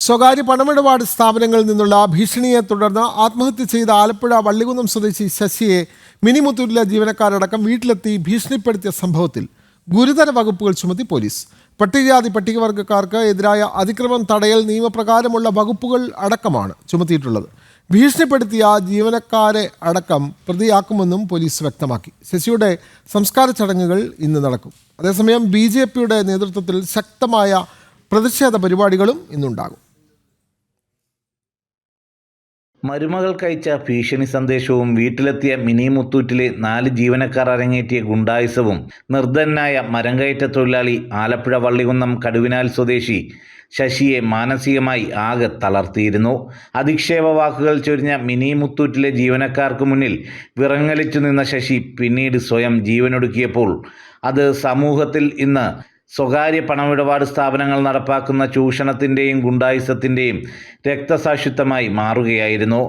സ്വകാര്യ പണമിടപാട് സ്ഥാപനങ്ങളിൽ നിന്നുള്ള ഭീഷണിയെ തുടർന്ന് ആത്മഹത്യ ചെയ്ത ആലപ്പുഴ വള്ളികുന്നം സ്വദേശി ശശിയെ മിനിമുത്തൂരിലെ ജീവനക്കാരടക്കം വീട്ടിലെത്തി ഭീഷണിപ്പെടുത്തിയ സംഭവത്തിൽ ഗുരുതര വകുപ്പുകൾ ചുമത്തി പോലീസ്. പട്ടികജാതി പട്ടികവർഗക്കാർക്ക് എതിരായ അതിക്രമം തടയൽ നിയമപ്രകാരമുള്ള വകുപ്പുകൾ അടക്കമാണ് ചുമത്തിയിട്ടുള്ളത്. ഭീഷണിപ്പെടുത്തിയ ജീവനക്കാരെ അടക്കം പ്രതിയാക്കുമെന്നും പോലീസ് വ്യക്തമാക്കി. ശശിയുടെ സംസ്കാര ചടങ്ങുകൾ ഇന്ന് നടക്കും. അതേസമയം BJPയുടെ നേതൃത്വത്തിൽ ശക്തമായ പ്രതിഷേധ പരിപാടികളും ഇന്നുണ്ടാകും. മരുമകൾക്കയച്ച ഭീഷണി സന്ദേശവും വീട്ടിലെത്തിയ മിനി മുത്തൂറ്റിലെ 4 ജീവനക്കാർ അരങ്ങേറ്റിയ ഗുണ്ടായുസവും നിർധനായ മരംകയറ്റ തൊഴിലാളി ആലപ്പുഴ വള്ളികുന്നം കടുവിനാൽ സ്വദേശി ശശിയെ മാനസികമായി ആകെ തളർത്തിയിരുന്നു. അധിക്ഷേപ വാക്കുകൾ ചൊരിഞ്ഞ മിനി മുത്തൂറ്റിലെ ജീവനക്കാർക്ക് മുന്നിൽ വിറങ്ങലിച്ചു നിന്ന ശശി പിന്നീട് സ്വയം ജീവനൊടുക്കിയപ്പോൾ അത് സമൂഹത്തിൽ ഇന്ന് സ്വകാര്യ പണമിടപാട് സ്ഥാപനങ്ങൾ നടപ്പാക്കുന്ന ചൂഷണത്തിൻ്റെയും ഗുണ്ടായുസത്തിൻ്റെയും രക്തസാക്ഷിത്വമായി മാറുകയായിരുന്നു.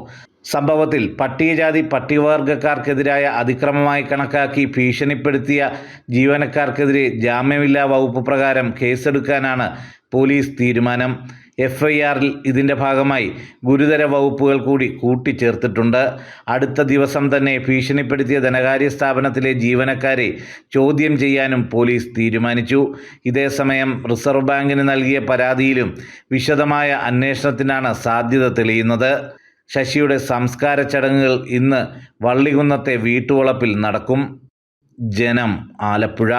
സംഭവത്തിൽ പട്ടികജാതി പട്ടികവർഗക്കാർക്കെതിരായ അതിക്രമമായി കണക്കാക്കി ഭീഷണിപ്പെടുത്തിയ ജീവനക്കാർക്കെതിരെ ജാമ്യമില്ലാ വകുപ്പ് പ്രകാരം കേസെടുക്കാനാണ് പോലീസ് തീരുമാനം. FIRൽ ഇതിൻ്റെ ഭാഗമായി ഗുരുതര വകുപ്പുകൾ കൂടി കൂട്ടിച്ചേർത്തിട്ടുണ്ട്. അടുത്ത ദിവസം തന്നെ ഭീഷണിപ്പെടുത്തിയ ധനകാര്യ സ്ഥാപനത്തിലെ ജീവനക്കാരെ ചോദ്യം ചെയ്യാനും പോലീസ് തീരുമാനിച്ചു. ഇതേസമയം റിസർവ് ബാങ്കിന് നൽകിയ പരാതിയിലും വിശദമായ അന്വേഷണത്തിനാണ് സാധ്യത തെളിയുന്നത്. ശശിയുടെ സംസ്കാര ചടങ്ങുകൾ ഇന്ന് വള്ളികുന്നത്തെ വീട്ടുവളപ്പിൽ നടക്കും. ജനം, ആലപ്പുഴ.